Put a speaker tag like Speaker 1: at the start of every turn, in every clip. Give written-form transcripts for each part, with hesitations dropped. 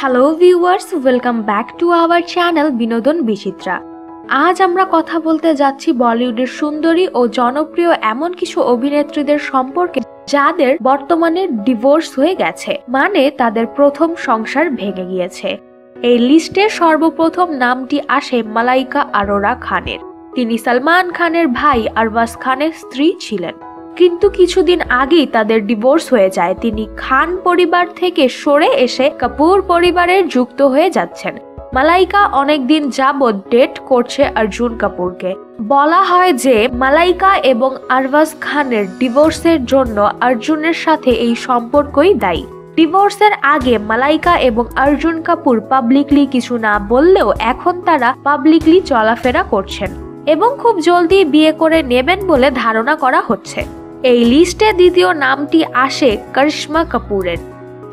Speaker 1: Hello viewers, welcome back to our channel বিনোদন বিচিত্রা। আজ আমরা কথা বলতে যাচ্ছি বলিউডের সুন্দরী ও জনপ্রিয় এমন কিছু অভিনেত্রীদের সম্পর্কে যাদের বর্তমানে ডিভোর্স হয়ে গেছে, মানে তাদের প্রথম সংসার ভেঙে গিয়েছে। এই লিস্টে সর্বপ্রথম নামটি আসে মালাইকা আরোরা খানের। তিনি সালমান খানের ভাই আরবাজ খানের স্ত্রী ছিলেন, কিন্তু কিছুদিন আগেই তাদের ডিভোর্স হয়ে যায়। তিনি খান পরিবার থেকে সরে এসে কাপুর পরিবারের যুক্ত হয়ে যাচ্ছেন। মালাইকা অনেকদিন যাবৎ ডেট করছে অর্জুন কাপুরকে। বলা হয় যে মালাইকা এবং আরবাজ খানের ডিভোর্সের জন্য অর্জুনের সাথে এই সম্পর্কই দায়ী। ডিভোর্সের আগে মালাইকা এবং অর্জুন কাপুর পাবলিকলি কিছু না বললেও এখন তারা পাবলিকলি চলাফেরা করছেন এবং খুব জলদি বিয়ে করে নেবেন বলে ধারণা করা হচ্ছে। এই লিস্টে দ্বিতীয় নামটি আসে করিশ্মা কাপুরের।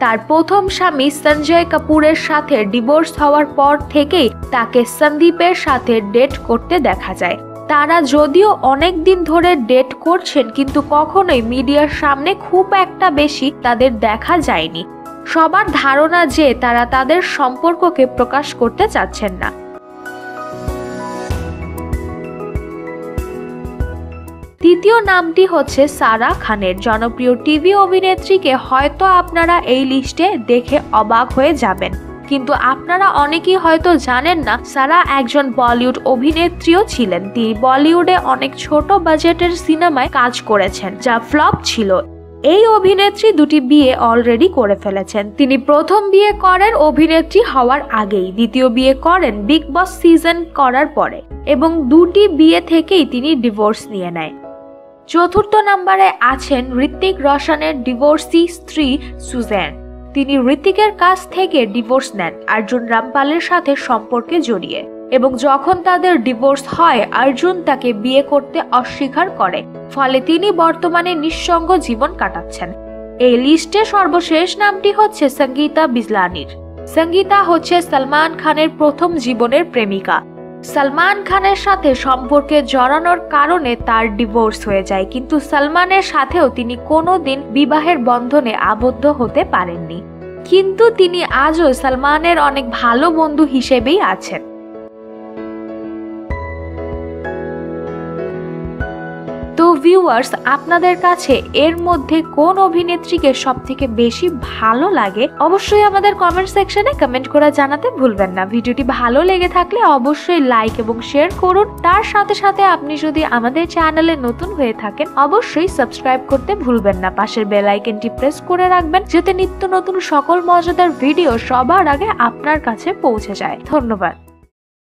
Speaker 1: তার প্রথম স্বামী সঞ্জয় কাপুরের সাথে ডিভোর্স হওয়ার পর থেকেই তাকে সন্দীপের সাথে ডেট করতে দেখা যায়। তারা যদিও অনেক দিন ধরে ডেট করছেন, কিন্তু কখনোই মিডিয়ার সামনে খুব একটা বেশি তাদের দেখা যায়নি। সবার ধারণা যে তারা তাদের সম্পর্ককে প্রকাশ করতে চাচ্ছেন না। তৃতীয় নামটি হচ্ছে সারা খানের। জনপ্রিয় টিভি অভিনেত্রীকে হয়তো আপনারা এই লিস্টে দেখে অবাক হয়ে যাবেন, কিন্তু আপনারা অনেকেই হয়তো জানেন না সারা একজন বলিউড অভিনেত্রীও ছিলেন। তিনি বলিউডে অনেক ছোট বাজেটের সিনেমায় কাজ করেছেন যা ফ্লপ ছিল। এই অভিনেত্রী দুটি বিয়ে অলরেডি করে ফেলেছেন। তিনি প্রথম বিয়ে করেন অভিনেত্রী হওয়ার আগেই, দ্বিতীয় বিয়ে করেন বিগ বস সিজন করার পরে, এবং দুটি বিয়ে থেকেই তিনি ডিভোর্স নিয়ে নেয়। চতুর্থ নম্বরে আছেন ঋত্বিক রোশনের ডিভোর্সি স্ত্রী সুজেন। তিনি ঋত্বিকের কাছ থেকে ডিভোর্স নেন অর্জুন রামপালের সাথে সম্পর্কে জড়িয়ে, এবং যখন তাদের ডিভোর্স হয় অর্জুন তাকে বিয়ে করতে অস্বীকার করে, ফলে তিনি বর্তমানে নিঃসঙ্গ জীবন কাটাচ্ছেন। এই লিস্টে সর্বশেষ নামটি হচ্ছে সঙ্গীতা বিজলানির। সঙ্গীতা হচ্ছে সালমান খানের প্রথম জীবনের প্রেমিকা। সালমান খানের সাথে সম্পর্কে জড়ানোর কারণে তার ডিভোর্স হয়ে যায়, কিন্তু সালমানের সাথেও তিনি কোনোদিন বিবাহের বন্ধনে আবদ্ধ হতে পারেননি। কিন্তু তিনি আজও সালমানের অনেক ভালো বন্ধু হিসেবেই আছেন। তো ভিউয়ার্স, আপনাদের কাছে এর মধ্যে কোন অভিনেত্রীকে সবথেকে বেশি ভালো লাগে অবশ্যই আমাদের কমেন্ট সেকশনে কমেন্ট করে জানাতে ভুলবেন না। ভিডিওটি ভালো লেগে থাকলে অবশ্যই লাইক এবং শেয়ার করুন। তার সাথে সাথে আপনি যদি আমাদের চ্যানেলে নতুন হয়ে থাকেন অবশ্যই সাবস্ক্রাইব করতে ভুলবেন না। পাশের বেল আইকনটি প্রেস করে রাখবেন যাতে নিত্য নতুন সকল মজাদার ভিডিও সবার আগে আপনার কাছে পৌঁছে যায়। ধন্যবাদ।